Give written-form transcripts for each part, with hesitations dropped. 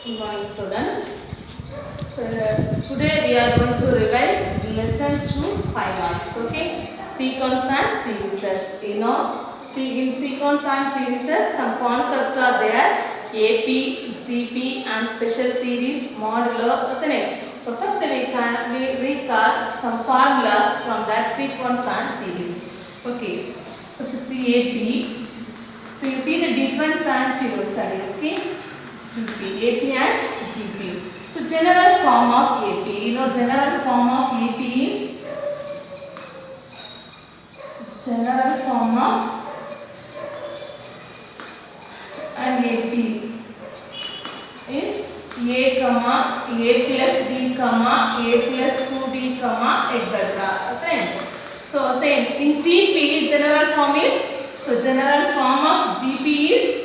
Good morning, students. So, today we are going to revise lesson 2 5 marks. Okay, sequence and series. You know, in sequence and series, some concepts are there: AP, GP, and special series, modulo, isn't it? So first we recall some formulas from that sequence and series. Okay, so first AP. So you see the difference and you will study. Okay. GP, AP and GP. So general form of AP. You know, general form of AP is general form of an AP is A comma A plus D comma A plus 2D comma etc. Same. So same in GP general form is, so general form of GP is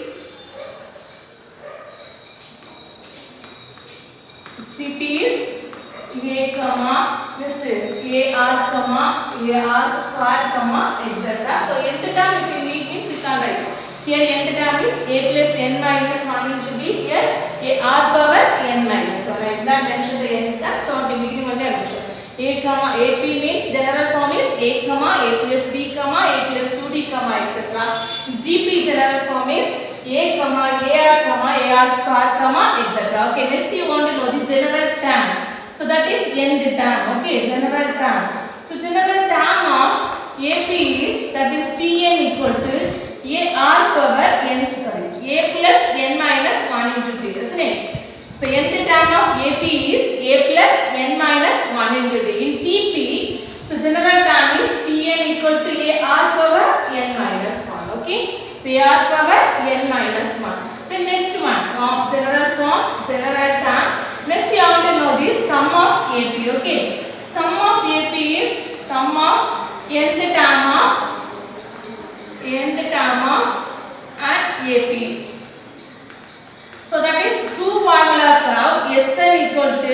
GP is A comma, next AR comma AR square comma etc. So nth term if you need means you can write. Here nth term is A plus n minus 1 into B. Here AR power n minus 1. I have not mentioned the nth term. So at the beginning only I mentioned. A comma AP means general form is A comma A plus D comma A plus 2D comma etc. GP general form is A comma AR square comma etc. Okay, next you want to know the general term. So that is nth term. Okay, general term. So general term of AP is, that is Tn equal to AR power n, sorry, A plus n minus 1 into D, isn't it? So nth term of AP is A plus n minus 1 into D. In GP, so general term is Tn equal to AR power n minus 1. Okay. AR power n minus 1. The next one, general form, general term. Next you have to know the sum of AP. Okay, sum of AP is sum of nth term of an AP. So that is two formulas have Sn equal to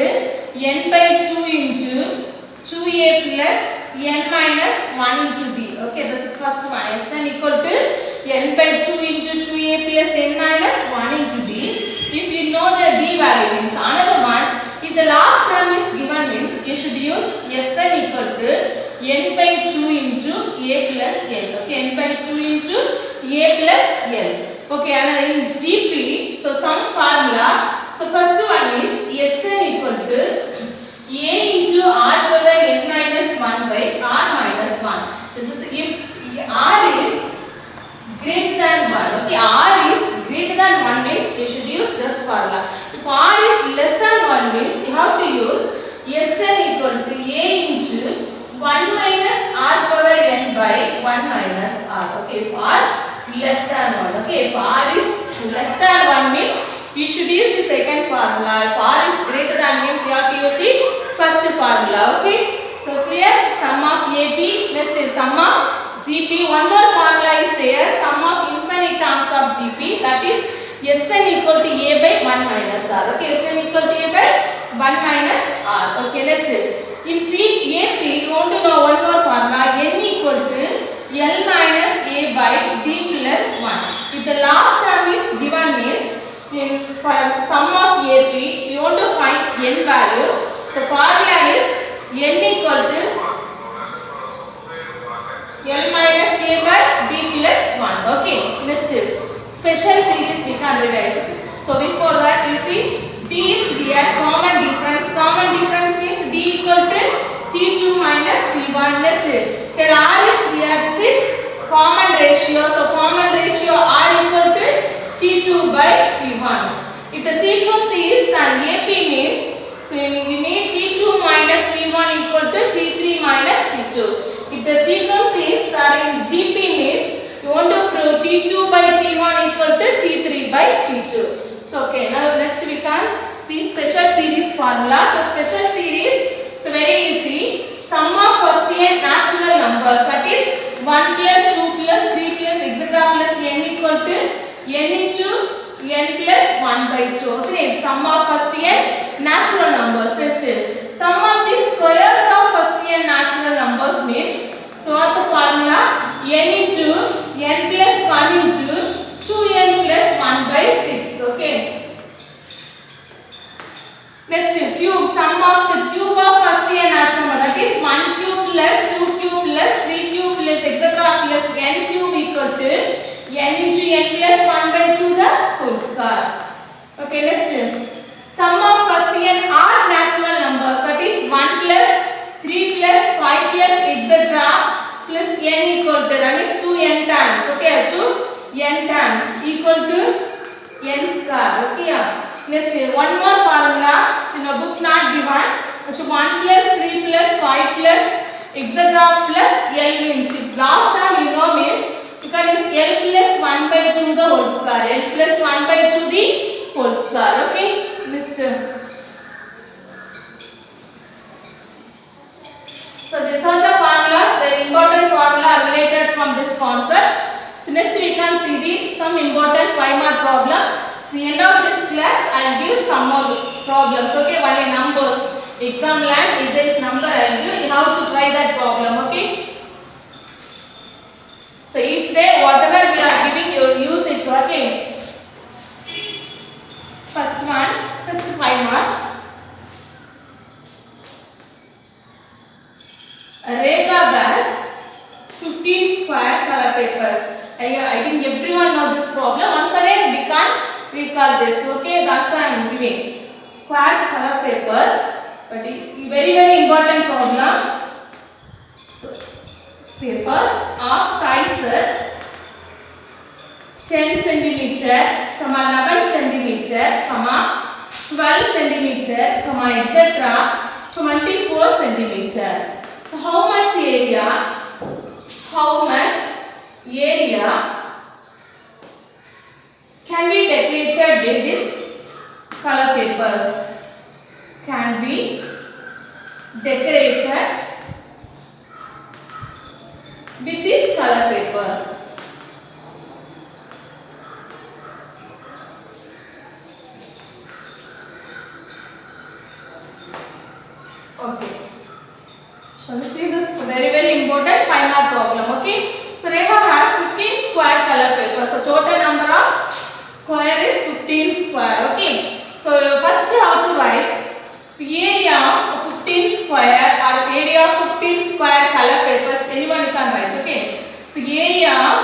n by 2 into 2a plus n minus 1 into d. Okay, this is first one. Sn equal to n by 2 into 2a plus n minus 1 into d. If you know the d value means another one, if the last term is given means you should use Sn equal to n by 2 into a plus l. Okay, n by 2 into a plus l. Okay, and in GP, so some formula. So first one is Sn equal to a into r power n minus 1 by r minus 1. This is if r is greater than 1. Okay, r is greater than 1 means you should use this formula. If r is less than 1 means you have to use Sn equal to a into 1 minus r power n by 1 minus r. Okay, if r less than 1. Okay, if r is less than 1 means you should use the second formula. If r is greater than means you have to use the first formula. Okay, so clear? Sum of AP, next is sum of GP. One more formula is there, sum of infinite terms of GP, that is Sn equal to a by 1 minus r. Okay, Sn equal to a by 1 minus r. Okay, next in AP you want to know one more formula, n equal to l minus a by d plus 1. If the last term is given means for sum of AP you want to find n values. The formula is n equal to l minus a by d plus 1. Okay, next special series we can revise. So before that you see d is here, common difference. Common difference means d equal to t2 minus t1. Next here r is here, this is common ratio. So common ratio r equal to t2 by t1. If the sequence is an AP means, so we need t2 minus t1 equal to t3 minus t2. If the sequence is in GP means you want to prove t2 by t1 equal to t3 by t2. So okay, now next we can see special series formula. So special series, so very easy. Sum of first n natural numbers, that is 1 plus 2 plus 3 plus etc. plus n equal to n into n plus 1 by 2. So sum of first n natural numbers. Next, sum of the squares of first n natural numbers means, so what's the formula? N into n plus 1 into 2n plus 1 by 6. Okay. sum of the cube of first n natural number, that is 1 cube plus 2 cube plus 3 cube plus etc. plus n cube equal to n into n plus 1 by 2 the whole square. Okay, next. Sum of first n odd natural numbers, that is 1 plus 3 plus 5 plus etc. plus n equal to, that is 2n times. Okay, to n times equal to n square. Okay. Next, one more formula in a book not given. So 1 plus 3 plus 5 plus etc. plus l means, if last time you know means you can use l plus 1 by 2 the whole square. L plus 1 by 2 the whole square. Okay. Next. So these are the formulas, the important formula related from this concept. So next we can see the some important 5-mark problem. So end of this class I will give some more problems. Okay, only numbers. Exam land is this number I will give. You have to try that problem. Okay. So each day whatever we are giving you use it. Okay. First 5-mark. Rekha has 15 square color papers. I think everyone know this problem. Once again we can recall this. Okay, that's why I am giving square color papers. But very important problem. So papers of sizes 10 centimeter, 11 centimeter, 12 centimeter, etc. 24 centimeter. So how much area can be decorated with this color papers? Can be decorated with these color papers. Okay. So see this very important 5-mark problem. Okay. So Rekha has 15 square color papers. So total number of square is 15 square. Okay. So first you have to write area of 15 square or area of 15 square color papers. Anyone you can write. Okay. So area of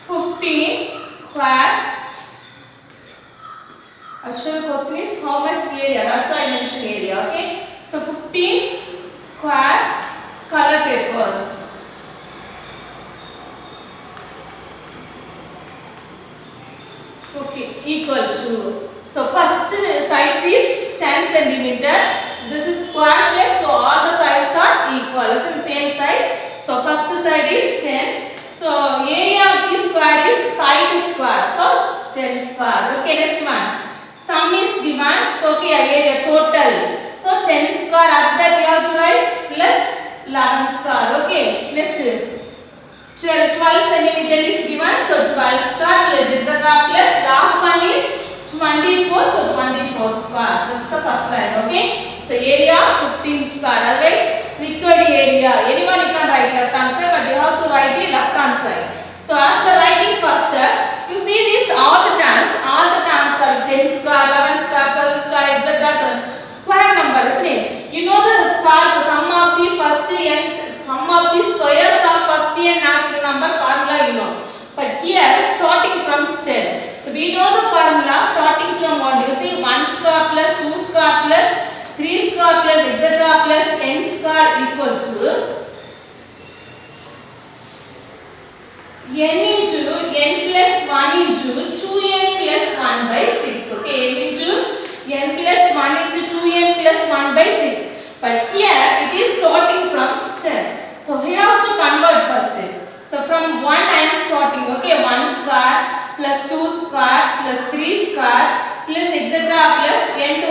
15 square. Actual question is how much area. That's why I mentioned area. Okay. So 15 square color papers. Okay, equal to. So first size is 10 centimeter. This is square shape, so all the sides are equal. It's the same size. So first side is 10. So area of this square is side square. So 10 square. Okay, next one. Sum is given. So okay, area total. So 10 square. After that we have to write plus 11 square. Okay, next 12 centimeter is given. So 12 square plus etc. plus last one is 24. So 24 square. This is the first line. Okay. So area 15 square. Otherwise required area. Anyone you can write left hand side, but you have to write the left hand side. So after writing first, you see this all the terms are 10 square, 11 square, 12 square, etc. Square number, isn't it? You know the square, sum of the first and sum of the squares of first and natural number formula you know. But here starting from 10. So we know the formula starting from what you see 1 square plus 2 square plus 3 square plus etc. plus n square equal to n into n plus 1 into 2n plus 1 by 6. Okay, n into n plus 1 into 2n plus 1 by 6. But here it is starting from 10. So here have to convert first. So from 1 I am starting. Okay, 1 square plus 2 square plus 3 square plus etc. plus n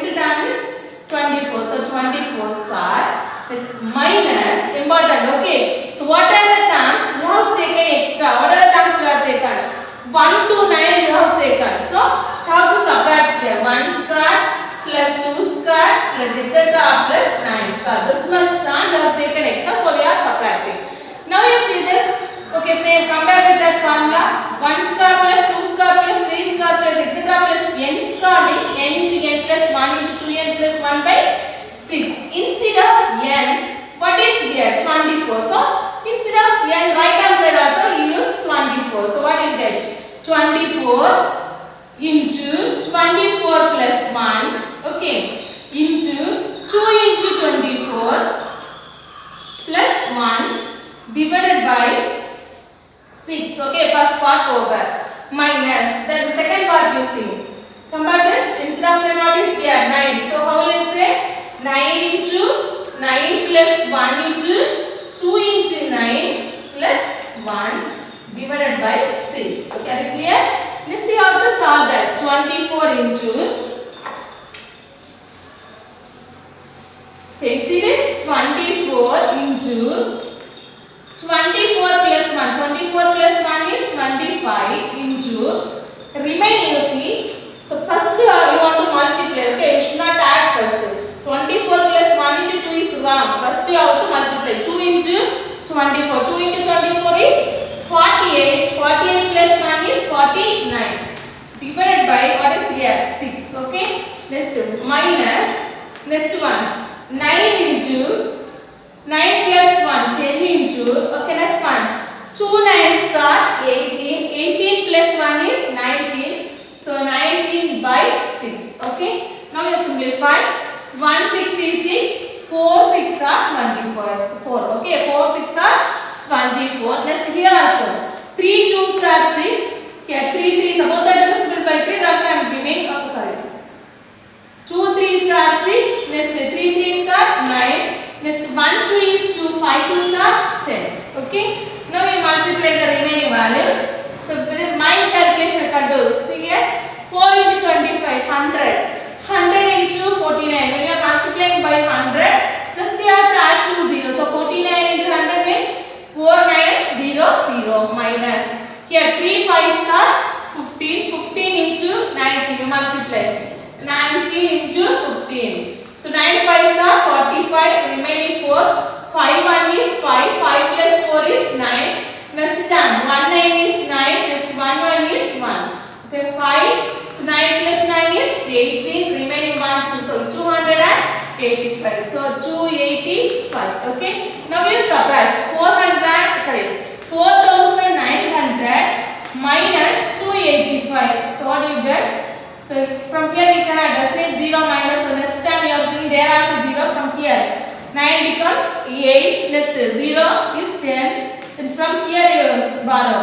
to 10 is 24. So 24 square is minus important. Okay. So what are the terms? You have taken extra. What are the terms you have taken? 1 to 9 you have taken. So how to subtract here? 1 square plus 2 square plus etc. plus 9 square. This much term you have taken extra, so we are subtracting. Now you see this. Okay, same. Compare with that formula. 1 square plus 2 square plus 3 square plus etc. plus n square means n into n plus 1 into 2n plus 1 by 24 into 24 plus 1, okay, into 2 into 24 plus 1 divided by 6, okay, first part over, minus, then the second part you see. Come back this, instead of what is here, 9. So how will you say? 9 into 9 plus 1 into 2 into 9 plus 1 divided by 6. Okay, are you clear? Let's see how to solve that. 24 into, okay, see this? 24 into 24 plus 1. 24 plus 1 is 25 into, remaining you see. So first you want to multiply, okay, you should not add first. 24 plus 1 into 2 is wrong. First you have to multiply. 2 into 24. 2 into 24 is 48. 48 plus 1 is 49. Divided by what is here? 6. Okay. Next minus. Next one. 9 into 9 plus 1. 10 into. Okay. Next one. 2 9s are 18. 18 plus 1 is 19. So 19 by 6. Okay. Now you simplify. 1 6 is 6. 4 6 are 24. Okay. 4 6 are 24. Next here also. 3 2s are 6. Here 3 3s. Suppose that divisible by 3. That's why I am giving. Oh, sorry. 2 3s are 6. Next 3 3s are 9. Next 1 2 is 2. 5 2s are 10. Okay. Now you multiply the remaining values. So with my calculation I can do. See here. 4 into 25. 100. 100 into 49. When you are multiplying by 100, just you have to add 2 zeros. So 49 into 100 means 4900 minus. Here 3 5s are 15. 15 into 19. You multiply. 19 into 15. So 9 5s are 45. Remaining 4. 5 1 is 5. 5 plus 4 is 9. Next term. 1 9 is 9. Next 1 1 is 1. Okay, 5. So 9 plus 9 is 18. Remaining 1 2. So 285. So 285. Okay. Now we subtract 4,900 minus 285. So what do you get? So from here we can add decimate 0 minus. So next time you are seeing there also 0 from here. 9 becomes 8. Next 0 is 10. Then from here you borrow.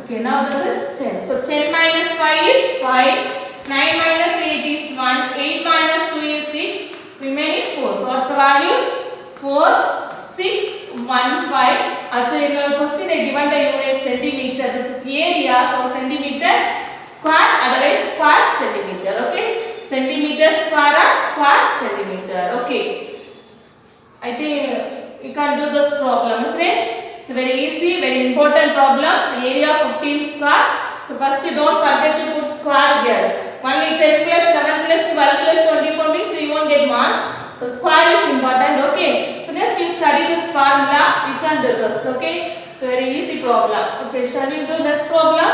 Okay, now this is 10. So 10 minus 5 is 5. 9 minus 8 is 1. 8 minus 2 is 6. Remaining 4. So what's the value? 4, 6, 1, 5. Actually in your question they given the unit centimeter. This is area. So centimeter square, otherwise square centimeter. Okay. Centimeter square or square centimeter. Okay. I think you can do this problem, isn't it? It's very easy, very important problems. Area 15 square. So first you don't forget to put square here. Only 10 plus 7 plus 12 plus 24 means you won't get 1. So square is important. Okay. So next you study this formula. You can do this. Okay. It's a very easy problem. Okay. Shall we do this problem?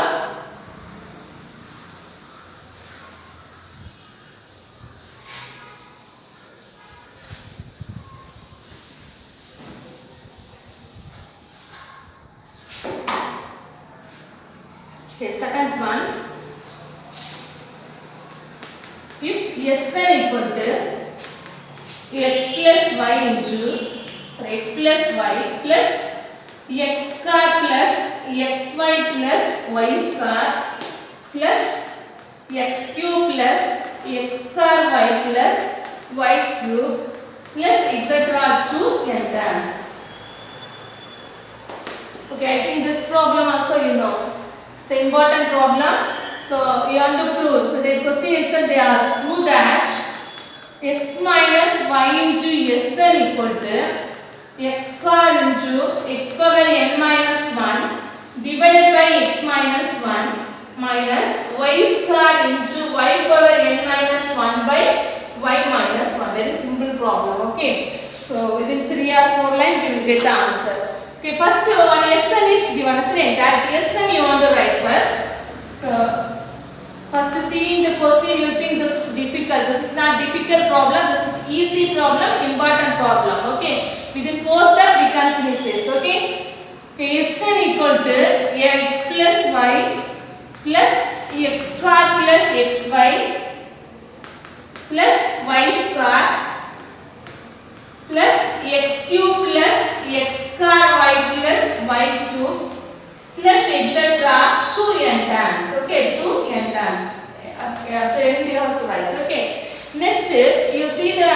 Okay, second one. If Sn equal to x plus y into x plus y plus x square plus xy plus y square plus x cube plus x square y plus y cube plus etc. to n times. Okay, I think this problem also you know. It's an important problem. So you have to prove. So the question is that they ask prove that x minus y into Sn equal to x square into x power n minus 1 divided by x minus 1 minus y square into y power n minus 1 by y minus 1. Very simple problem. Okay. So within 3 or 4 lines we will get the answer. Okay, first one Sn is given. That Sn you want to write first. So first seeing the question you think this is difficult. This is not difficult problem. This is easy problem, important problem. Okay, within 4 steps we can finish this. Okay, Sn equal to x plus y plus x square plus xy plus y square plus x cube plus x square y plus y cube plus etc. 2n times. Okay, 2n times. After n we have to write. Okay. Next, you see the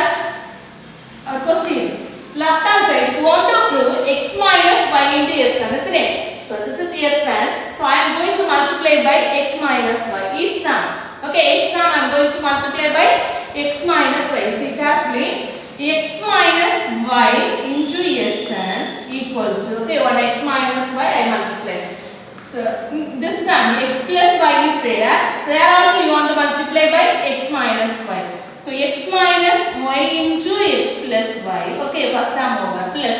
question. Left hand side, you want to prove x minus y into Sn, isn't it? So this is Sn. So I am going to multiply by x minus y each time. Okay, each time I am going to multiply by x minus y. See carefully. X minus y into Sn equal to, okay, what x minus y I multiply. So this time x plus y is there. So there also you want to multiply by x minus y. So x minus y into x plus y. Okay, first time over. Plus.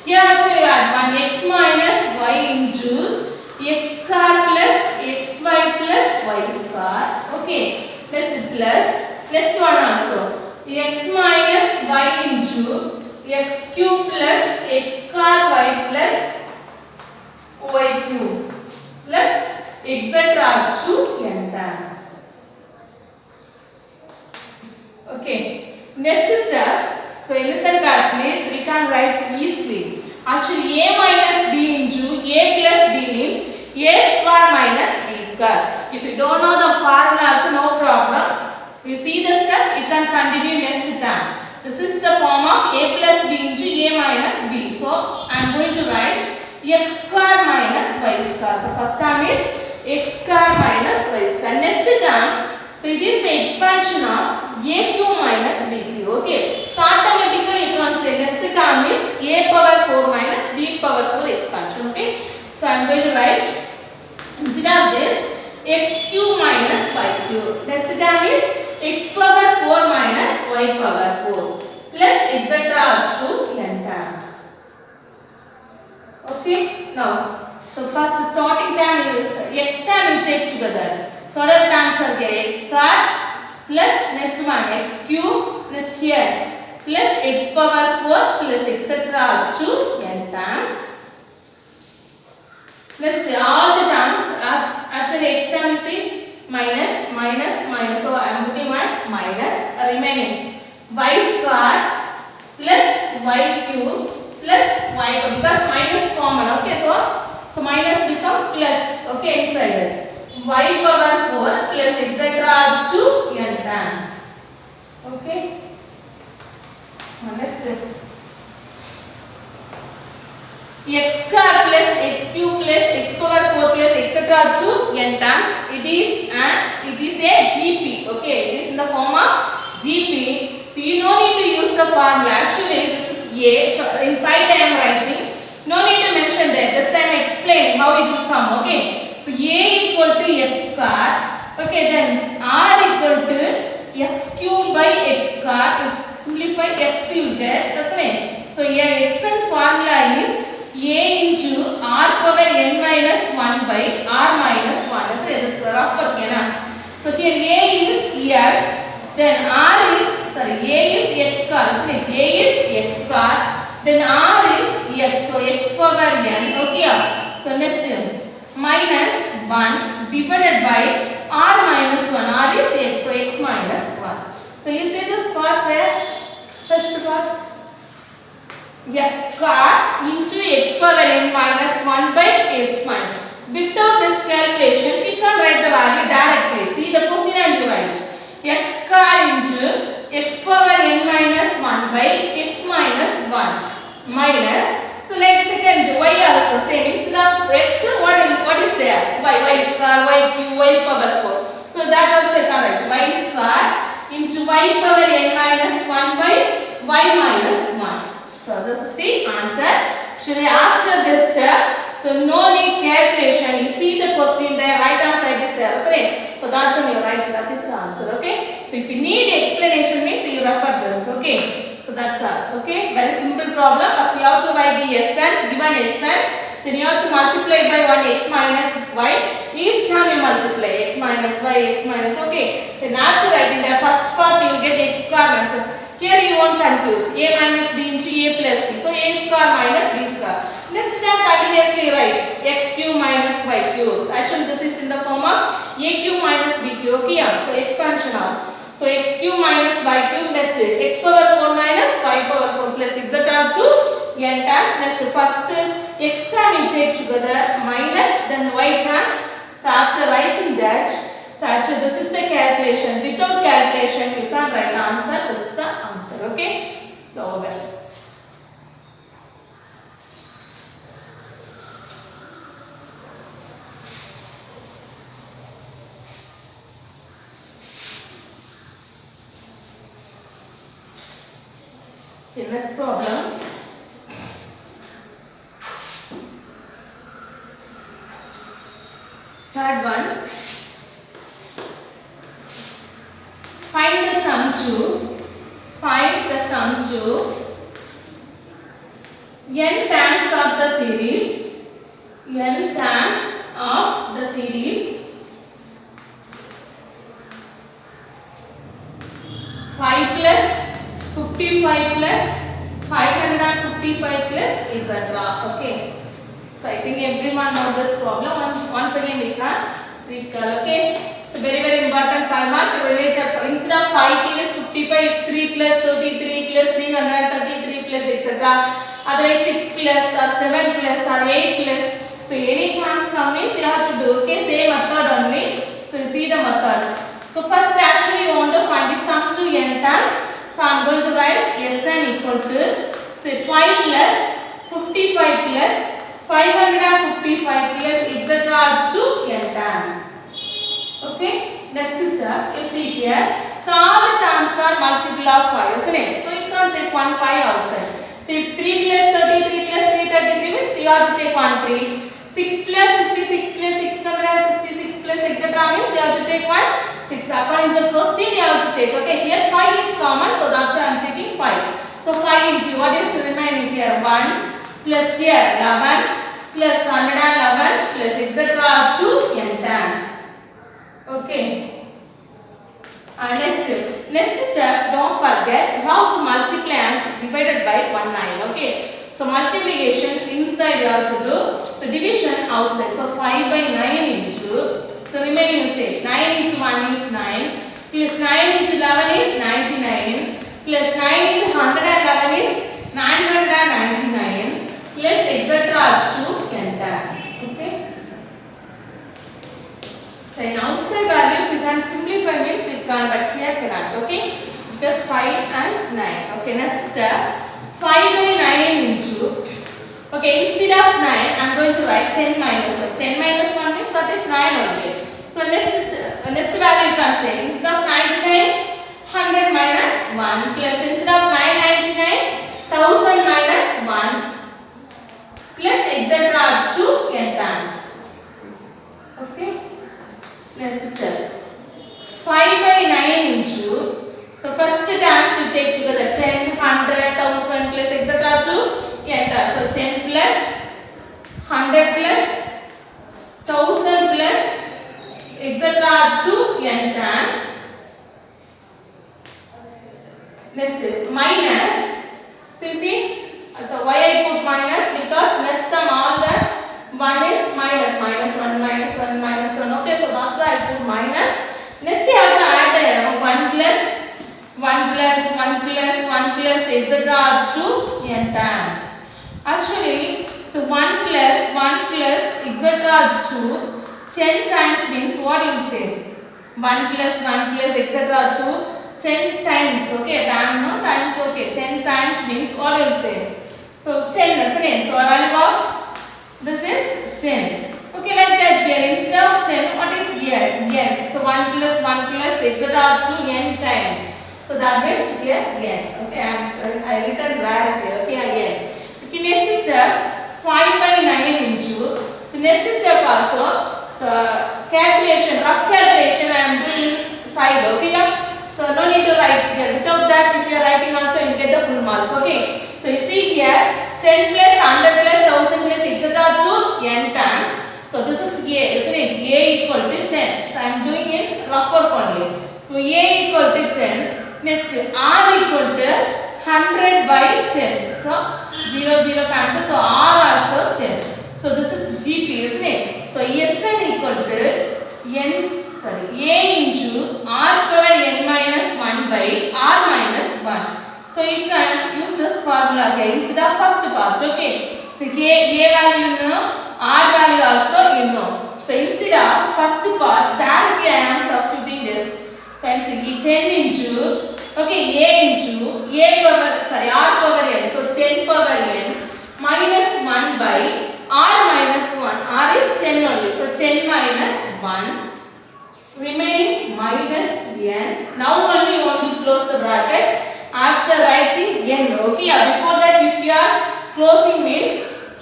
Here also you add 1 x minus y into x square plus xy plus y square. Okay. Plus plus. Next one also. X minus y into x cube plus x square y plus y cube plus etc. to n times. Okay. Next step. So listen carefully. So we can write easily. Actually, a minus b into a plus b means a square minus b square. If you don't know the formula, also no problem. You see the step, you can continue next time. This is the form of a plus b into a minus b. So I am going to write x square minus y square. So first term is x square minus y square. Next term, so it is the expansion of a cube minus b cube. Okay. So automatically you can say next term is a power 4 minus b power 4 expansion. Okay. So I am going to write instead of this x cube minus y cube. Next term is x power 4 minus y power 4 plus etc. to n times. Okay. Now, so first starting term is x term you take together. So what are the terms are here? X square plus next one x cube plus here plus x power 4 plus etc. to n times. Next all the terms after x term you see minus minus minus. So I am putting one minus remaining y square plus y cube plus y because minus common. Okay, so minus becomes plus. Okay, inside it. Y power 4 plus etc. to n times. Okay. Next. X square plus x cube plus x power 4 plus etc. to n times. It is a GP. Okay, it is in the form of GP. So you no need to use the formula. Actually, this is a. So inside I am writing. No need to mention that. Just I am explaining how it will come. Okay. So a equal to x square. Okay, then r equal to x cube by x square. You simplify x you get, doesn't it? So here x and formula is a into r power n minus 1 by r minus 1. This is the rough work. So here a is x, then r is a is x square, isn't it? A is x square, then r is x. So x power n. Okay. So next minus 1 divided by r minus 1. R is x, so x minus 1. So you see this part here. First part x square into x power n minus 1 by x minus. Without this calculation, we can write the value directly. See the question and you write x square into x power n minus 1 by x minus 1 minus. So like second y also same. Instead of x, what is there? Y square, y cube, y power 4. So that also correct. Y square into y power n minus 1 by y minus 1. So this is the answer. Actually after this step, so no need calculation. You see the question there, right hand side is there, isn't it? So that's when you write that is the answer. Okay. So if you need explanation means you refer this. Okay. So that's all. Okay. Very simple problem. First you have to write the Sn, given Sn. Then you have to multiply by 1 x minus y. Each time you multiply x minus y, x minus. Okay. Then after writing the first part you will get x square. So here you won't confuse. A minus b into a plus b. So a square minus b square. Next time continuously write x cube minus y cube. So actually this is in the form of Okay, yeah. So expansion of. So x cube minus y cube next x power 4 minus y power 4 plus etc. to n times next first x term we take together minus then y times. So after writing that, so actually this is the calculation. Without calculation you can't write the answer. This is the answer. Okay. So okay, next problem. Third one. Find the sum to n times of the series 5 plus 55 plus 555 plus etc. Okay. So I think everyone knows this problem. Once again we can recall. Okay. So very important 5 mark. Instead of 5 plus 55, 3 plus 33 plus 333 plus etc. Otherwise 6 plus or 7 plus or 8 plus. So any chance comes you have to do. Okay, same method only. So you see the methods. So first actually you want to find the sum to n times. So I am going to write Sn equal to say 5 plus 55 plus 555 plus etc. to n times. Okay, next step you see here. So all the terms are multiple of 5, isn't it? So you can't take 1 5 outside. So if 3 plus 33 plus 333 means you have to take 1 3. 6 plus 66 plus 666 plus etc. means you have to take 1 6. According to the question you have to take. Okay, here 5 is common, so that's why I am taking 5. So 5 into what is remaining here? 1 plus here 11 plus 111 plus etc. to n times. Okay. Next step, don't forget how to multiply and divided by 19. Okay. So multiplication inside you have to do. So division outside. So 5 by 9 into. So remaining you say 9 into 1 is 9 plus 9 into 11 is 99 plus 9 into 111 is 999 plus etc. to n times. Okay. So in outside values you can simplify means you can, but here cannot. Okay. Because 5 and 9. Okay. Next step. 5 by 9 into. Okay. Instead of 9 I am going to write 10 minus 1. 10 minus 1 means that is 9 only. So next value you can say instead of 99 100 minus 1 plus instead of 999 1000 minus 1 plus etc. to n times. Okay. Next step. 5 by 9 into. So first terms you take together 10, 100, 1000 plus etc. to n times. So 10 plus 100 plus 1000 plus etc. to n times. Next minus. So you see. So why I put minus? Because next time all the 1 is minus 1 minus 1 minus 1. Okay, so that's why I put minus. Next you have to add 1 plus 1 plus 1 plus 1 plus etc. to n times. Actually, so 1 plus etc. to 10 times means what you say? 1 plus etc. to 10 times. Okay, no times. Okay, 10 times means what you say? So 10 isn't it? So value of this is 10. Okay, like that here instead of 10 what is here? N. So 1 plus etc. to n times. So that means here n. Okay, I written right here. Okay, n. Okay, next step 5 by 9 into. So next step also. So calculation, rough calculation I am doing side. Okay, so no need to write here. Without that if you are writing also you get the full mark. Okay. So you see here 10 plus 100 plus 1000 plus etc. to n times. So this is A, isn't it? A equal to 10. So I am doing in rough work only. So A equal to 10. Next R equal to 100 by 10. So 0 cancel. So R also 10. So this is GP, isn't it? So Sn equal to n. So sorry, a into r power n minus 1 by r minus 1. So you can use this formula here instead of first part. Okay. So here a value you know, r value also you know. So instead of first part, directly I am substituting this. So I am saying 10 into, okay, a into a power, sorry, r power n. So 10 power n minus 1 by r minus 1. R is 10 only. So 10 minus 1. Remaining minus n. Now only you want to close the bracket after writing n. Okay. Before that, if you are closing means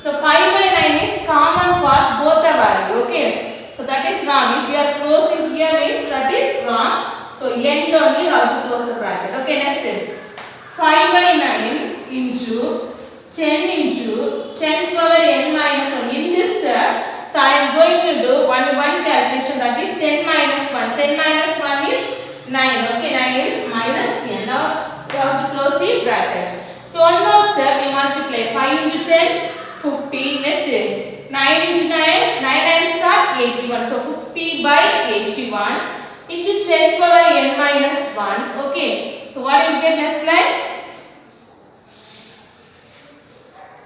the 5 by 9 is common for both the value. Okay. So that is wrong. If you are closing here means that is wrong. So end only you have to close the bracket. Okay. Next step. 5 by 9 into 10 into 10 power n minus 1. In this step, so I am going to do one calculation, that is 10 minus 1. 10 minus 1 is 9. Okay, 9 minus n. Now you have to close the bracket. So one more step, you multiply 5 into 10, 50. Next 9 into 9, 9 times are 81. So 50 by 81 into 10 power n minus 1. Okay, so what do you get next line?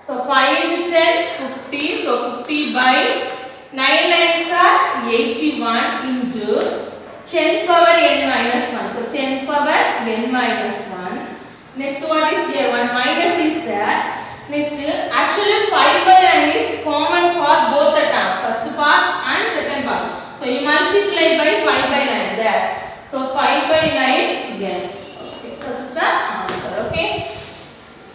So 5 into 10, 50. So 50 by 9 times are 81 into 10 power n minus 1. So 10 power n minus 1. Next what is here? 1 minus is there. Next actually 5 by 9 is common for both the terms. First part and second part. So you multiply by 5 by 9 there. So 5 by 9 again. Okay, this is the answer. Okay.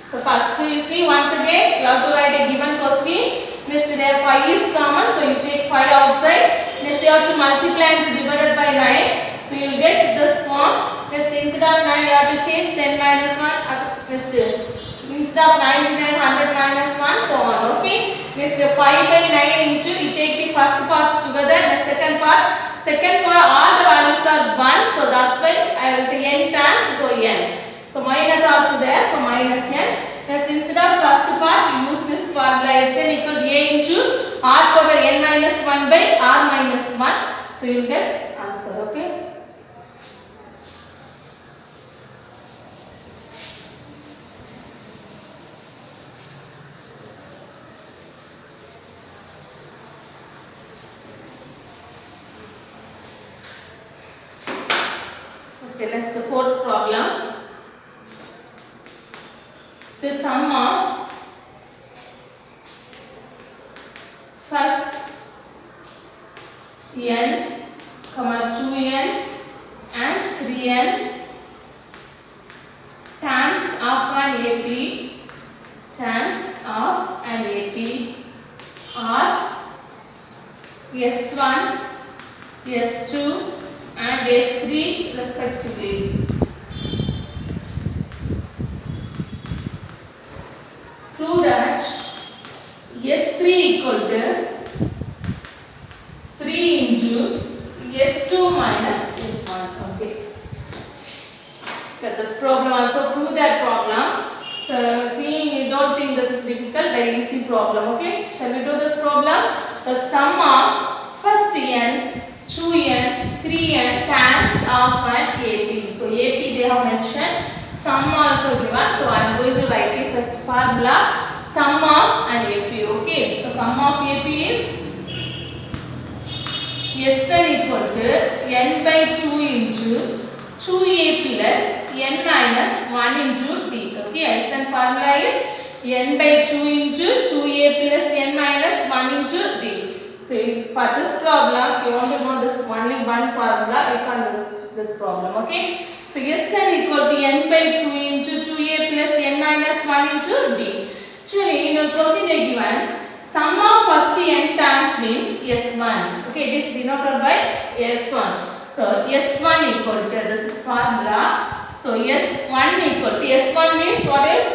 So first you see once again you have to write a given question. Next there 5 is common, so you take 5 outside. Next you have to multiply and divide it by 9. So you will get this form. Next instead of 9 you have to change 10 minus 1. Next instead of 99 100 minus 1, so on. Okay. Next 5 by 9 into, you take the first parts together. The second part all the values are 1. So that's why I will take n times, so n. So minus also there, so minus n. Thus instead of first part, you use this formula Sn equal to a into r power n minus 1 by r minus 1. So you will get answer. Okay. Okay, let's do fourth problem. The sum of first n, 2n and 3n times of an AP are S1, S2 and S3 respectively. Prove that S3 equal to 3 into S2 minus S1. Okay. This problem also prove that problem. So seeing you don't think this is difficult, very easy problem. Okay. Shall we do this problem? The sum of first n, 2n, 3n times of an AP. So AP they have mentioned. Sum also given. So I am going to write the first formula. Sum of an AP. Okay. So sum of AP is Sn equal to n by 2 into 2a plus n minus 1 into d. Okay. Sn formula is n by 2 into 2a plus n minus 1 into d. So for this problem, you want to know this only one formula, you can do this problem. Okay. So Sn equal to n by 2 into 2a plus n minus 1 into d. Actually, in the question they given sum of first n terms means S1. Okay, it is denoted by S1. So S1 equal to, this is formula. So S1 equal to, S1 means what is?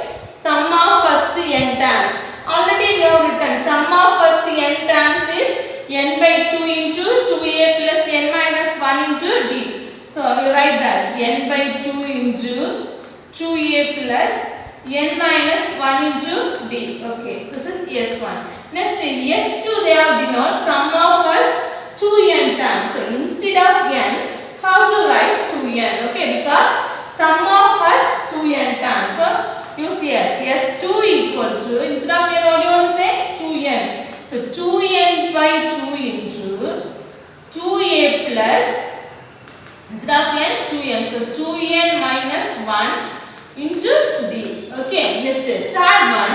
Sum of first n terms. Already we have written sum of first n terms is n by 2 into 2a plus n minus 1 into d. So you write that n by 2 into 2a plus n minus 1 into d. Okay, this is S1. Next in S2 they have denoted sum of first 2n terms. So instead of n, instead of n 2n, so 2n minus 1 into d. Okay, next third one,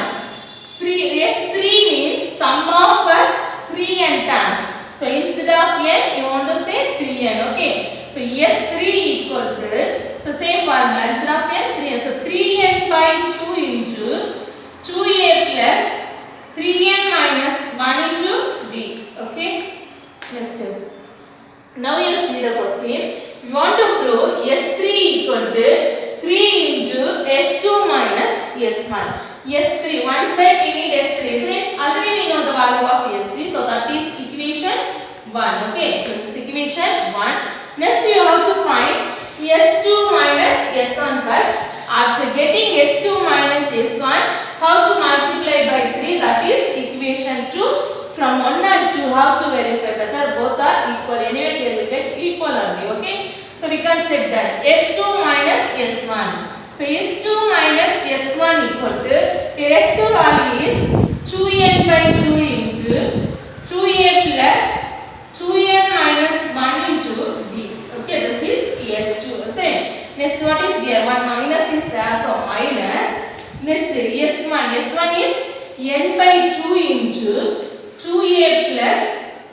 3 s3 means sum of first 3n terms. So instead of n you want to say 3n. Okay, so s3 equal to, so same formula, instead of n 3n, so 3n by 2 into 2a plus 3n minus 1 into d. Okay, next. Now you see the question. We want to prove s3 equal to 3 into s2 minus s1. s3, one side we need s3, isn't it? Already we know the value of s3, so that is equation 1. Okay, this is equation 1. Next you have to find s2 minus s1 first. After getting s2 minus s1, how to multiply by 3, that is equation 2. From 1 and 2, how to verify whether both are equal. Anyway, here we get equal only. Okay, so we can check that s2 minus s1. So s2 minus s1 equal to, s2 value is 2n by 2 into 2a plus 2n minus 1 into d. Okay, this is s2. Same. Next, what is here? 1 minus is there, so minus. Next, s1. s1 is n by 2 into 2a plus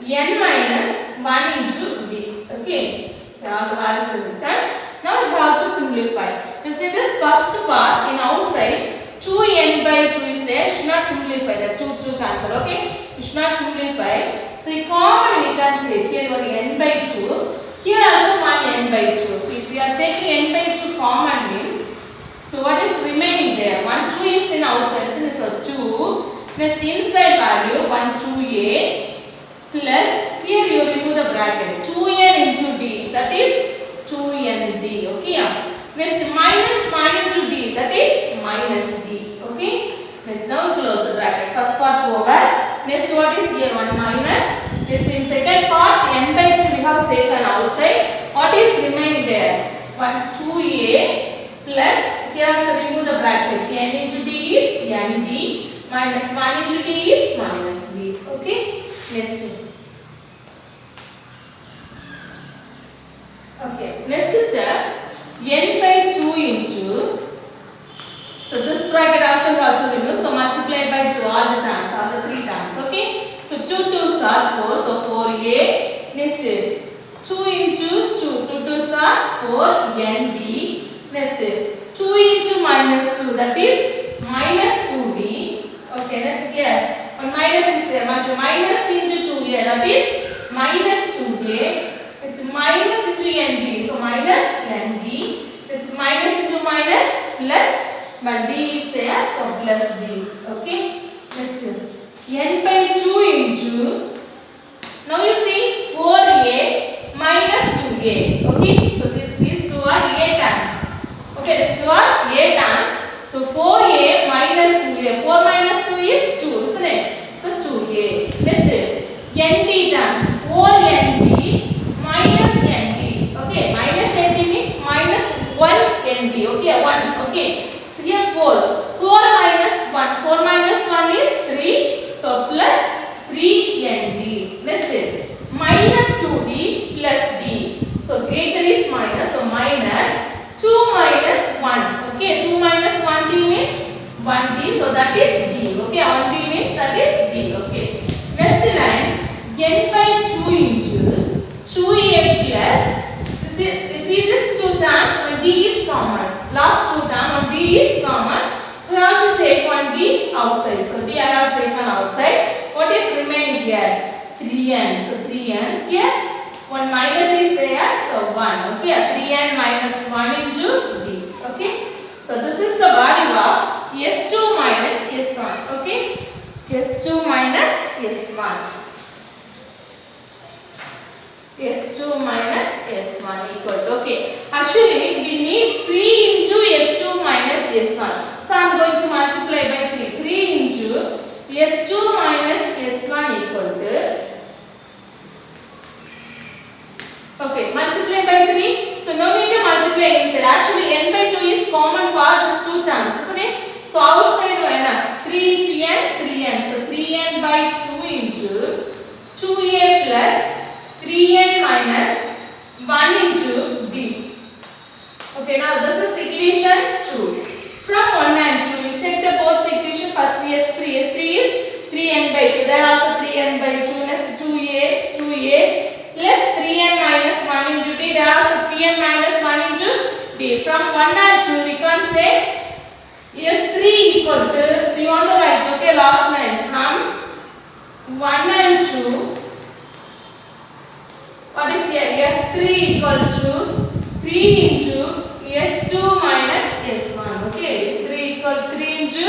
n minus 1 into d. Okay, all the values are written. Now we have to simplify. You see this first part in outside 2n by 2 is there. Should not simplify. The 2 cancel. Okay, you should not simplify. So in common we can take here one n by 2. Here also one n by 2. So if we are taking n by 2 common means, so what is remaining there? 1 2 is in outside. So 2. Next inside value 1 2a plus, here you remove the bracket, 2n into d, that is 2nd. Okay, next minus 1 into d, that is minus d. Okay, next now close the bracket. First part over. Next what is here? 1 minus. This in second part n by 2 we have taken outside. What is remaining there? 1 2a plus, here also remove the bracket, n into d is nd. Minus 1 into d is minus d. Okay, next. Okay, next step, n by 2 into, so this bracket also you have to remove, so multiply by 2 all the times, all the 3 times. Okay, so 2 2s are 4, so 4a. Next 2 into 2, 2 2s are 4 nd. Next 2 into minus 2, that is minus 2d. Okay, next here, one minus is there, minus into 2a, that is minus 2a. It's minus into nd, so minus nd. It's minus into minus plus, but d is there, so plus d. Okay, next n by 2 into, now you see 4a minus 2a. Okay, so these two are a terms. Okay, these two are a terms. So 4a minus 2a, 4 minus 2 is 2, isn't it? So 2a. Next, nd terms, 4nd minus nd. Okay, minus nd means minus 1 nd. Okay, 1. Okay, so here 4. 4 minus 1. 4 minus 1 is 3. So plus 3 nd. Next, minus 2d plus d. So greater is minus, so minus 2 minus 1. Okay, 2 minus 1d means 1d, so that is d. Okay, 1d means that is d. Okay, next line, n by 2 into 2a plus, you see this 2 terms, when d is common, last 2 terms when d is common, so we have to take 1d outside. So d I have taken outside. What is remaining here? 3n. So 3n here. 1 minus is there, so 1. Okay, 3n minus 1 into d. Okay, so this is the value of s2 minus s1. Okay, s2 minus s1. s2 minus s1 equal to, okay, actually we need 3 into s2 minus s1. So I am going to multiply by 3. 3 into s2 minus s1 equal to, okay, multiply by 3. So no need to multiply inside. Actually n by 2 is common for these 2 terms, isn't it? So outside no enough. 3 into n, 3n. So 3n by 2 into 2a plus 3n minus 1 into d. Okay, from 1 and 2 we can say S3 equal to, so you want to write, okay, last line from 1 and 2, what is here? S3 equal to 3 into S2 minus S1, okay, S3 equal to 3 into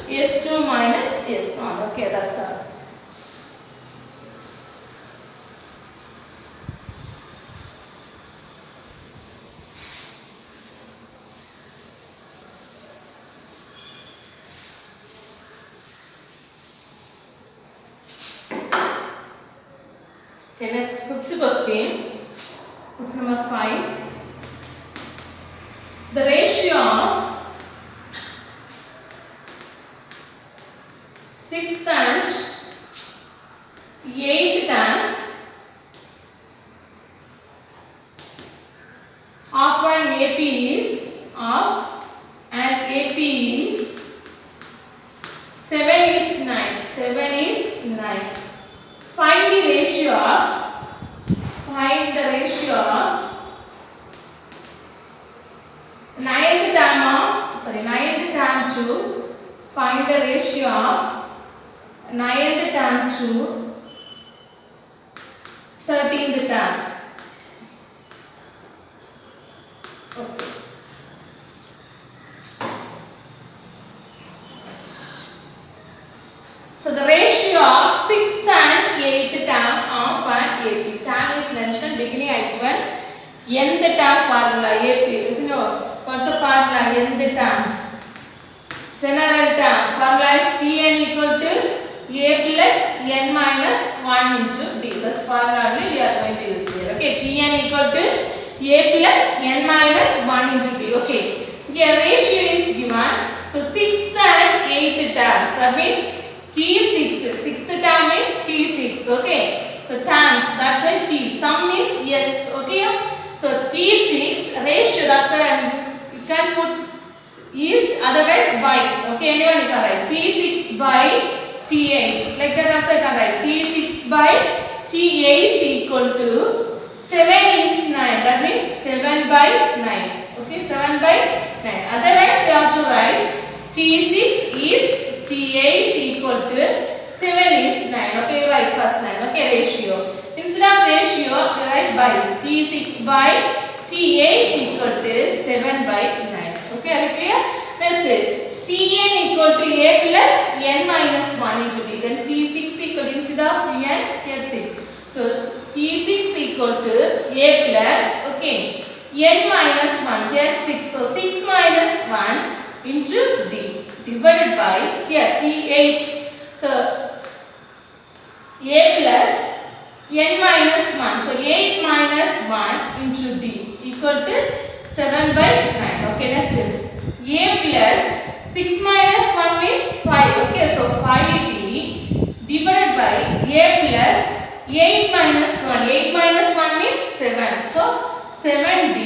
S2 minus S1, okay, that's all. Okay, next fifth question. Question number 5. The ratio of 6th and 8th terms of an AP is is 7 is 9. 7 is 9. Find the ratio of ninth term to find the ratio of ninth term to 13th term. Okay. So the ratio of 6th and 8th term of an AP. Term is mentioned beginning I given nth term formula AP. You know what's the formula? Nth term. General term formula is Tn equal to A plus n minus 1 into D. This formula only we are going to use here. Okay, Tn equal to A plus n minus 1 into D. Okay, here ratio is given. So 6th and 8th terms. That means T6. 6th term is T6. Okay, so terms, that's why T. Sum means yes. Okay, so T6 ratio, that's why you can put is, otherwise by. Okay, anyone you can write T6 by T8. Like that also you can write T6 by T8 equal to 7 is 9. That means 7 by 9. Okay, 7 by 9. Otherwise you have to write T6 is T8 equal to 7 is 9. Okay, you write first line. Okay, ratio. Instead of ratio, you write by. T6 by T8 equal to 7 by 9. Okay, are you clear? Let's say Tn equal to A plus n minus 1 into D. Then T6 equal to, instead of n, here 6. So T6 equal to A plus, okay, n minus 1. Here 6. So 6 minus 1 into D divided by here Th. So A plus n minus 1. So 8 minus 1 into D equal to 7 by 9. Okay, next is A plus 6 minus 1 means 5. Okay, so 5D divided by A plus 8 minus 1. 8 minus 1 means 7. So 7D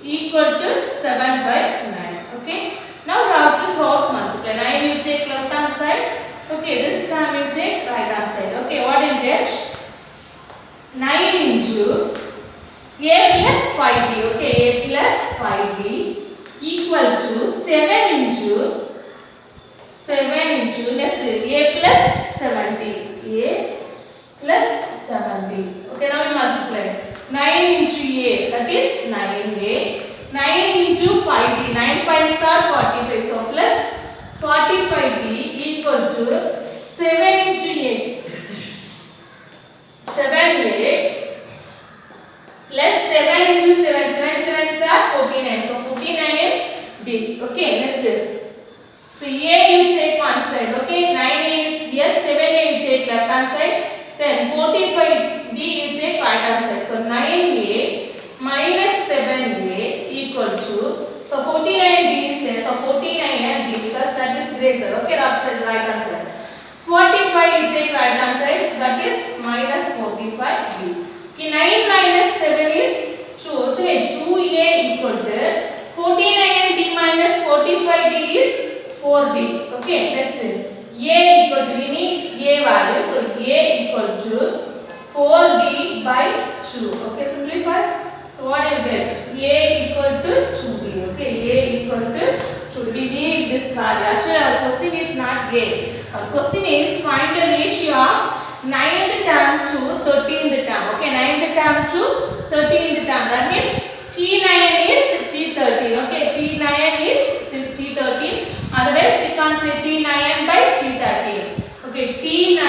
equal to 7 by 9. Okay, now how to cross multiply. 9 you take left hand side. Okay, this time you take right hand side. Okay, what will get? 9 into A plus 5D. Okay, A plus 5D equal to 7 into next A plus 7D. A plus 7D. Okay, now we multiply. 9 into A, that is 9A. 9 into 5D. 9 5s are 45. So plus 45D equal to 7 into A. 7A plus 7 into 7. 7 7s are 49. So 49D. Okay, next. So A you take one side. Okay, 9A is here. 7A you take left hand side. Then 45D you take right hand side. So 9A minus 7A equal to, so 49D is there. So 49D because that is greater. Okay, that's the right hand side. 45 you take right hand side. So that is minus 45D. Okay, 9 minus 7 is 2. So 2A equal to 49D minus 45D is 4D. Okay, next is A equal to, we need A value. So A equal to 4D by 2. Okay, simplify. So what you get? A equal to 2D. Okay, a equal to 2. We need this value. Actually, our question is not a. Our question is find the ratio of 9th term to 13th term. Okay, 9th term to 13th term. That means T9 is T13. Okay, T9 is T13. Otherwise, we can't say T9 by T13. Okay, T9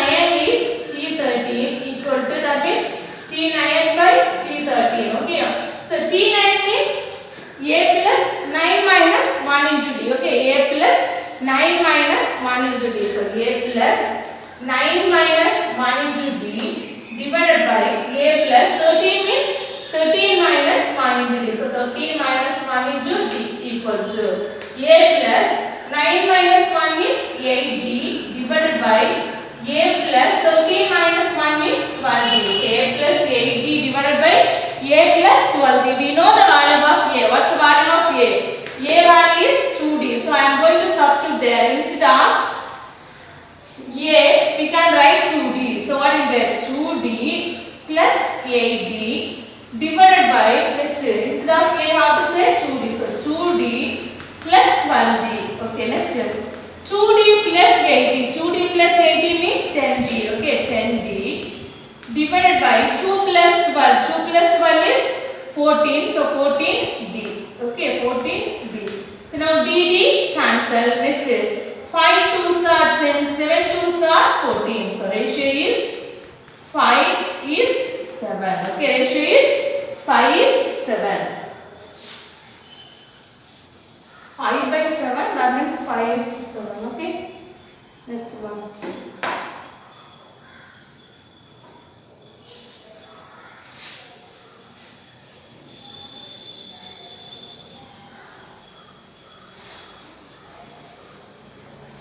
is T13 equal to, that means T9 by T13. Okay, so T9 means a plus 9 minus 1 into d. Okay, a plus 9 minus 1 into d. So a plus 9 minus 1 into d divided by a plus 13 means 13 minus 1 into d. So 13 minus 1 into d equal to a plus 9 minus 1 means 8d divided by a plus 13 minus 1 means 12d. A plus 8d divided by a plus 12d. We know the value of a. What's the value of a? A value is 2d. So I am going to substitute there. Instead of a, we can write 2d. So what is there? 2d plus 8d divided by, let's say, instead of a, how to say 2d. So 2d plus 12d. Okay, next step. 2d plus 80. 2d plus 80 means 10d. Okay, 10d divided by 2 plus 12. 2 plus 12 is 14. So 14d. Okay, 14d. So now dd cancel. Next step. 5 2s are 10. 7 2s are 14. So ratio is 5 is 7. Okay, ratio is 5 is 7. 5 by 7, that means 5 is to 7. Okay, next one.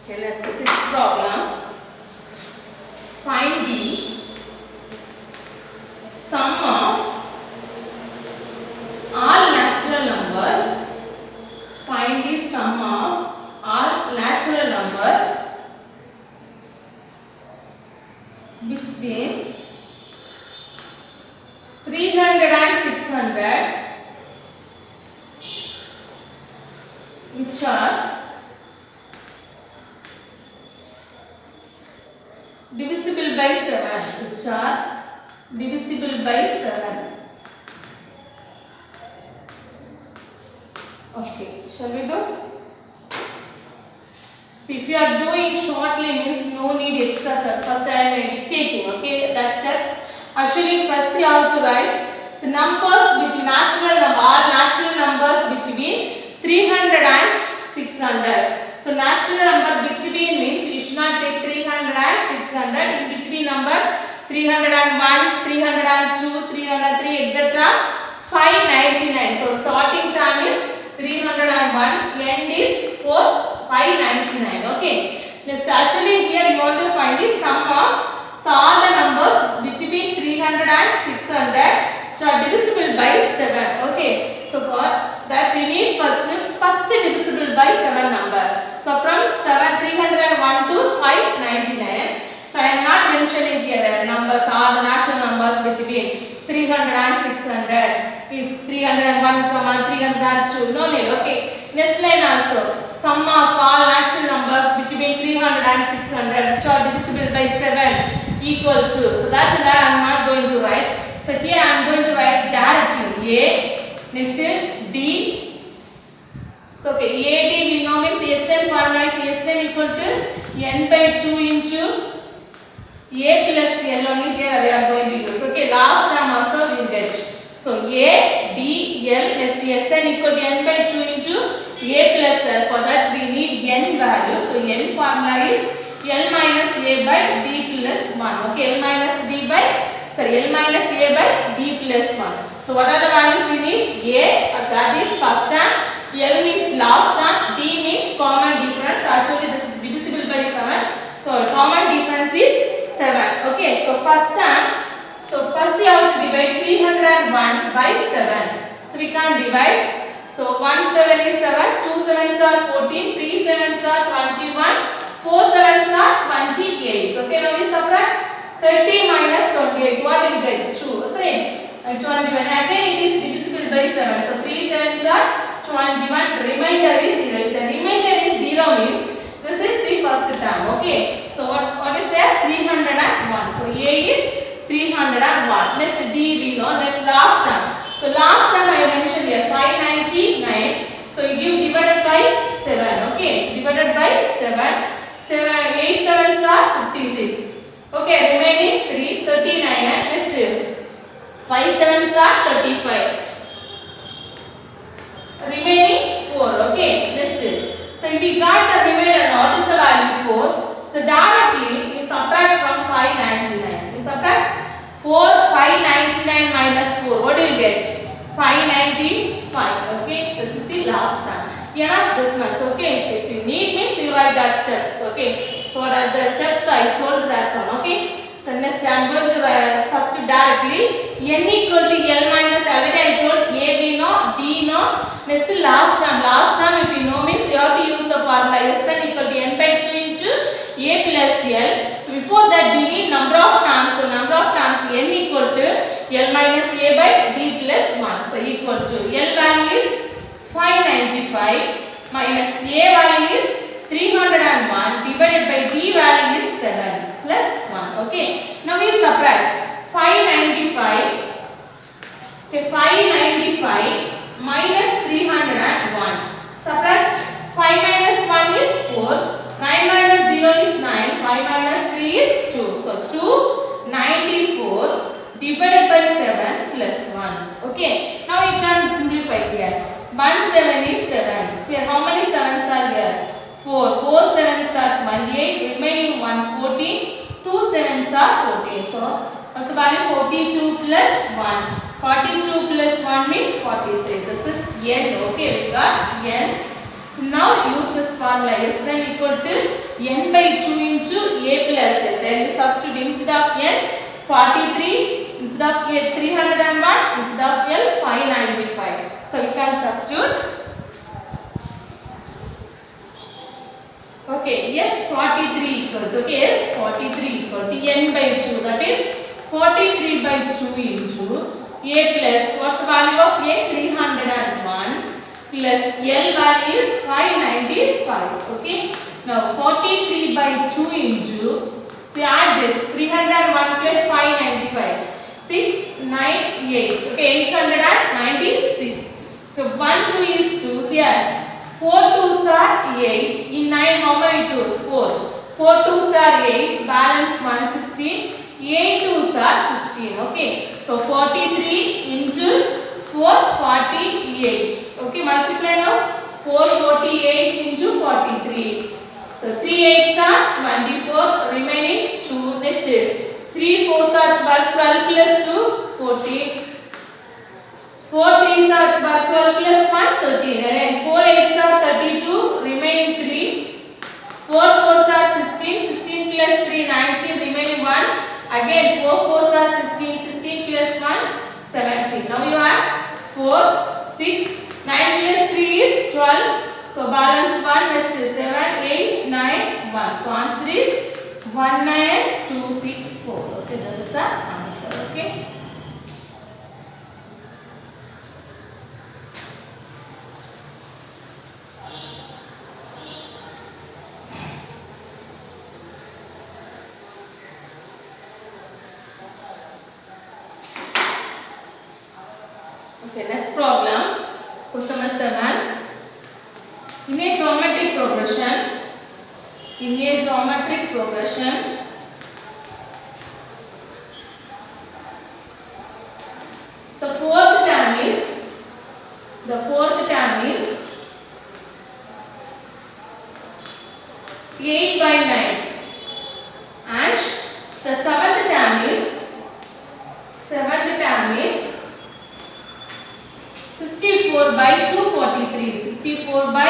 Okay, let's do this problem. Find the sum of all natural numbers. Find the sum of all natural numbers between 300 and 600, which are divisible by 7. Which are divisible by 7. Okay, shall we do? See, if you are doing shortly means no need extra step. First I am dictating. Okay, that steps. Actually, first you have to write the numbers between natural numbers between 300 and 600. So natural number between means you should not take 300 and 600. In between number 301, 302, 303, etc. 599. So starting term is 301, end is 599. Okay, next actually here you want to find the sum of all the numbers between 300 and 600 which are divisible by 7. Okay, so for that you need first divisible by 7 number. So from 301 to 599. So I am not mentioning here numbers, all the natural numbers between 300 and 600 is 301, 302. No need. Okay. Next line also. Sum of all natural numbers between 300 and 600 which are divisible by 7 equal to. So that's that I am not going to write. So here I am going to write directly A. Next D. So okay, AD we know means Sn formula is Sn equal to n by 2 into A plus L. Only here we are going to use. Okay, last time also we will get. So A, D, L, let's see Sn equal to n by 2 into A plus L. For that we need n value. So n formula is L minus A by D plus 1. Okay, L minus A by D plus 1. So what are the values we need? A, that is first term. L means last term. D means common difference. Actually this is divisible by 7. So common difference is 7. Okay, so first term. So first you have to divide 301 by 7. So we can't divide. So 1 7 is 7, 2 7s are 14, 3 7s are 21, 4 7s are 28. Okay, now we subtract 30 minus 28. What will get? 2. Sorry, 21. Again it is divisible by 7. So 3 7s are 21, remainder is 0. If the remainder is 0 means this is the first term. Okay. So what is there? 301. So A is 301. Next D we know. Next last term. So last term I mentioned here 599. So you give divided by 7. Okay. So divided by 7. 8 sevens are 56. Okay. Remaining 3, 39. And next 5 sevens are 35. Remaining 4. Okay. Next. So if we got the remainder, what is the value 4? So directly you subtract from 599. You subtract 599 minus 4. What do you get? 595. Okay. This is the last time. Enough this much. Okay. So if you need means you write that steps. Okay. So what are the steps I told that one. Okay. So next I am going to substitute directly. N equal to L minus already I told A we know, D know. Next last term. Last term if you know means you have to use the formula Sn equal to N by 2 into A plus L. So before that we need number of terms. So number of terms N equal to L minus A by D plus 1. So equal to L value is 595 minus A value is 301 divided by D value is 7 plus 1. Okay. Now we subtract 595. Okay, 595 minus 301. Subtract 5 minus 1 is 4. 9 minus 0 is 9. 5 minus 3 is 2. So 294 divided by 7 plus 1. Okay. Now you can simplify here. 1 7 is 7. Here how many 7s are here? 4. 4 7s are 28. Remaining 1 14. 2 7s are 14. So what's the value? 42 plus 1. 42 plus 1 means 43. This is N. Okay, we got N. So now use this formula Sn equal to N by 2 into A plus L. Then you substitute instead of N 43, instead of A 301, instead of L 595. So we can substitute. Okay, yes 43 equal to, okay, yes 43 equal to N by 2. That is 43 by 2 into A plus, what's the value of A? 301 plus L value is 595. Okay. Now 43 by 2 into, so add this 301 plus 595. 698. Okay, 896. So 1 2 is 2 here. 4 2s are 8. In 9 how many 2s? 4. 4 2s are 8. Balance 116. 8 2s are 16. Okay. So 43 into 448. Okay, multiply now. 448 into 43. So 3 8s are 24. Remaining 2. Next 3 4s are 12. 12 plus 2 14. 4 3s are 12. 12 plus 1 13. And 4 8s are 32. Remaining 3. 4 4s are 16. 16 plus 3 19. Remaining 1. Again 4 4s are 16. 16 plus 1 17. Now you add 4 6. 9 plus 3 is 12. So balance 1 next is 7 8 9 1. So answer is 19264. Okay, that is the answer. Okay. Okay, next problem. Question number 7. In a geometric progression, the fourth term is 8 by 9, and the seventh term is 64 by 243. 64 by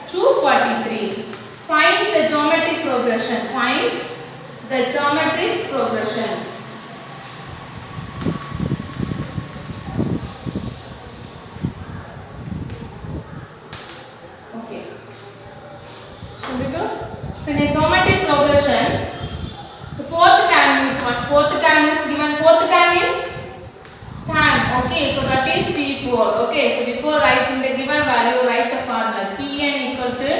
243. Find the geometric progression. Find the geometric progression. Okay. Shall we go? So in a geometric progression, the fourth term is what? Fourth term is given. Fourth term is tan. Okay, so that is T4. Okay, so before writing the given value, write the formula. Tn equal to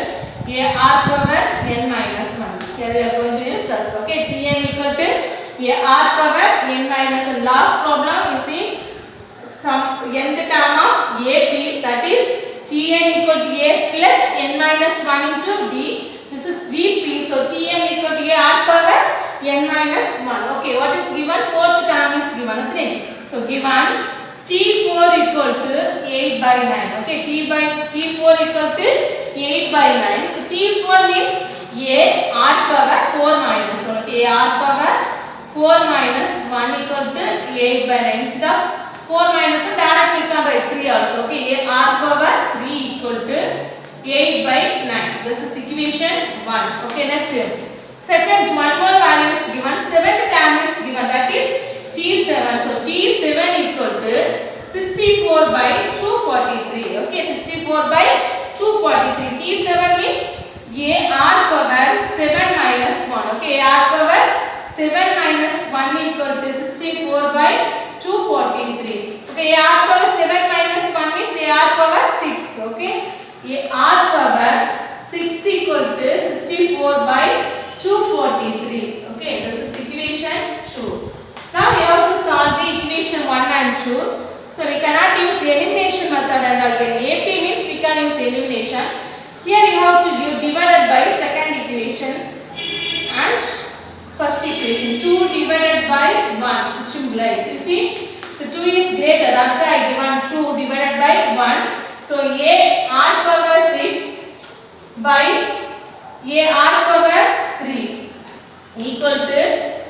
a r power n minus 1. Here we are going to use this. Okay, Tn equal to a r power n minus 1. Last problem you see some nth term of ap, that is Tn equal to a plus n minus 1 into d. This is gp. So Tn equal to a r power n minus 1. Okay, what is given? Fourth term is given. So given T4 equal to 8 by 9. Okay, T4 equal to 8 by 9. So T4 means a r power 4 minus 1. Okay, r power 4 minus 1 equal to 8 by 9. Instead of 4 minus 1, directly we can write 3 also. Okay, r power 3 equal to 8 by 9. This is equation 1. Okay, next here. Second, one more value is given. Seventh term is given, that is T7. So T7 equal to 64 by 243. Okay, 64 by 243. T7 means a r power 7 minus 1. Okay, r power 7 minus 1 equal to 64 by 243. Okay, r power 7 minus 1 means a r power 6. Okay, a r power 6 equal to 64 by 243. Okay, this is equation 2. Now we have to solve the equation 1 and 2. So we cannot use elimination method and all. When AP means we can use elimination. Here you have to give divided by second equation and first equation. 2 divided by 1, which implies, you see, so 2 is greater, that's why I given 2 divided by 1. So a r power 6 by a r power 3 equal to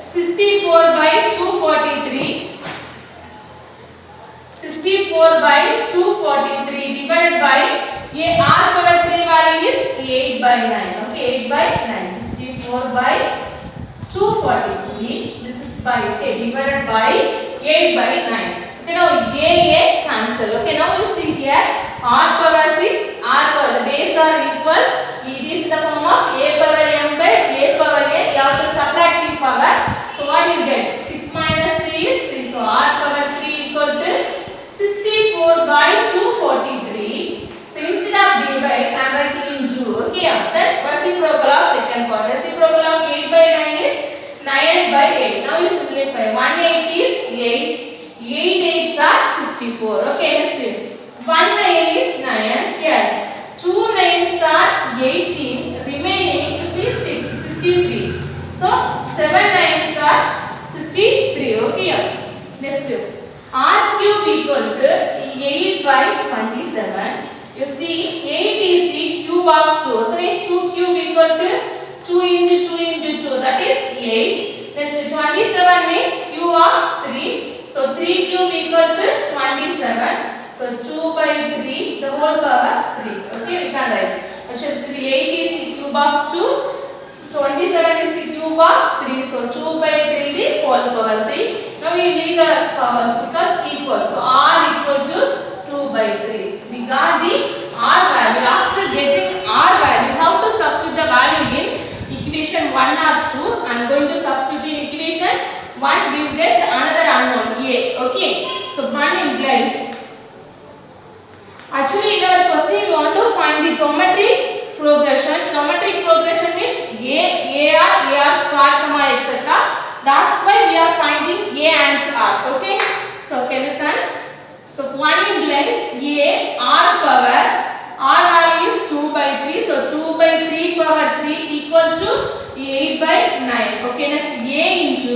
64 by 243. 64 by 243 divided by a r power 3 value is 8 by 9. Okay, 8 by 9. 64 by 243. This is by, okay, divided by 8 by 9. Okay, now a cancel. Okay, now you see here r power 6, r power, the base are equal. It is the form of a power m by a power a. You have to subtract the power. So what you get? 6 minus 3 is 3. So r power 3 equal to 64 by 243. So instead of divide, I am writing into. Okay, then reciprocal of second part. Reciprocal of 8 by 9 is 9 by 8. Now you simplify. 1 8 is 8. 8 8s are 64. Okay, next is 1 9 is 9. Here 2 9s are 18. Remaining you see 63. So 7 9s are 63. Okay, next r cube equal to 8 by 27. You see 8 is the cube of 2. So 2 cube equal to 2 into 2 into 2, that is 8. Next 27 means cube of 3. So 3 cube equal to 27. So 2 by 3, the whole power 3. Okay, we can write. Actually 8 is the cube of 2. 27 is the cube of 3. So 2 by 3 the whole power 3. Now we leave the powers because equal. So r equal to 2 by 3. So we got the r value. After getting r value, how to substitute the value in equation 1 or 2? I am going to substitute in equation 1. We will get another unknown a. Okay. So 1 implies. Actually in our question we want to find the geometric progression. Geometric progression means ar square comma etc. That's why we are finding a and r. Okay. So can you listen? So 1 implies a r power, r value is 2 by 3. So 2 by 3 power 3 equal to 8 by 9. Okay, next a into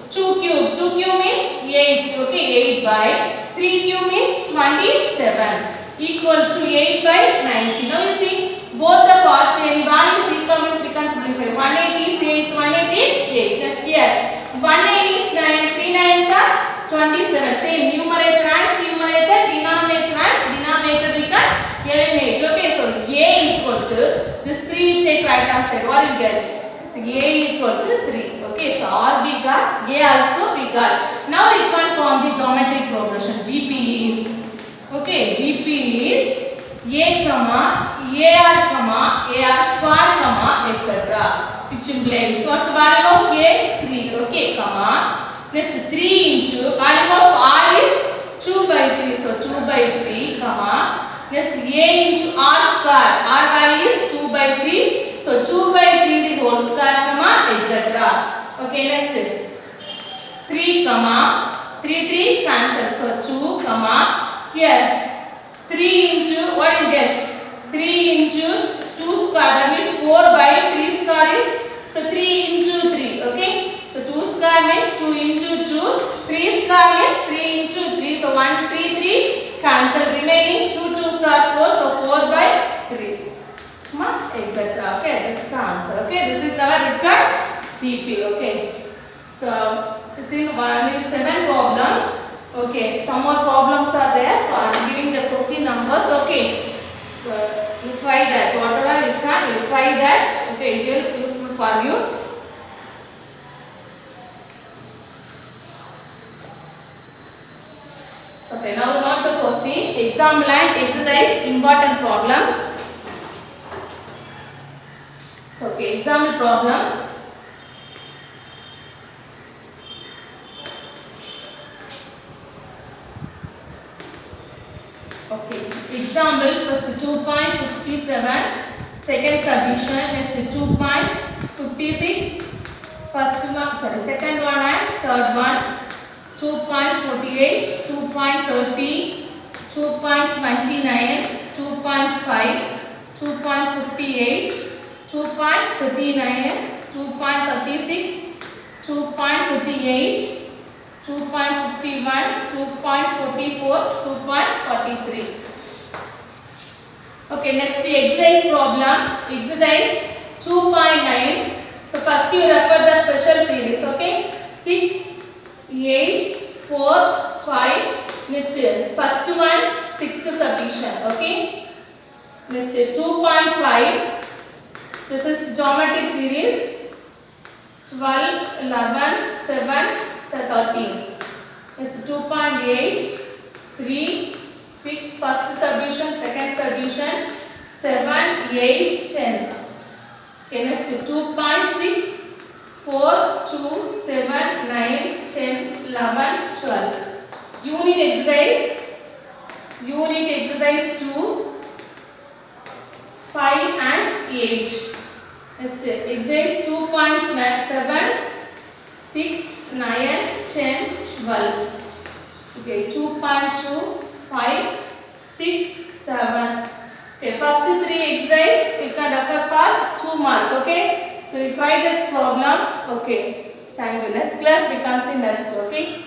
2 cube. 2 cube means 8. Okay, 8 by 3 cube means 27 equal to 8 by 90. Now you see both the parts and values equal means we can simplify. 1 8 is 8, 1 8 is 8. That's here. 1 9 is 9, 3 9s are 27. Same numerator and numerator, denominator and denominator we can eliminate. Okay, so a equal to this 3 take right hand side. What you get? So a equal to 3. Okay, so r we got, a also we got. Now we can form the geometric progression. GP is, okay, GP is a comma ar comma ar square comma etc. Which implies what's the value of a? 3. Okay, comma next 3 into value of r is 2 by 3. So 2 by 3 comma Next a into r square. R value is 2 by 3. So 2 by 3 the whole square comma etc. Okay, next 3 comma 3 cancel. So 2 comma here 3 into what you get? 3 into 2 square, that means 4 by 3 square is so 3 into 3. Okay, so 2 square means 2 into 2, 3 square means 3 into 3. So 1 3 3 cancel, remaining 2 2s are 4, so 4 by 3 etc. Okay, this is the answer. Okay, this is our record GP. Okay, so this is 7 problems. Okay, some more problems are there, so I am giving the question numbers. Okay, so you try that, whatever you can, you try that. Okay, it will be useful for you. So okay, now note the question. Example and exercise important problems. So okay, example problems. Okay, example first 2.57, second subdivision is 2.56, first one, sorry, second one and third one, 2.48, 2.30, 2.29, 2.5, 2.58, 2.39, 2.36, 2.38, 2.51, 2.44, 2.43. Okay, next exercise problem. Exercise 2.9. So first you refer the special series. Okay, 6, 8, 4, 5. Next first one, sixth subdivision. Okay, next 2.5. This is geometric series. 12, 11, 7, 13. Next 2.8, 3, 6, first subdivision, second subdivision, 7, 8, 10. Okay, next 2.6, 4, 2, 7, 9, 10, 11, 12. Unit exercise 2, 5 and 8. Next exercise 2.7, 6, 9, 10, 12. Okay, 2.2, 5, 6, 7. Okay, first 3 exercise you can refer for 2 mark. Okay, so you try this problem. Okay, thank you. Next class we can see next. Okay.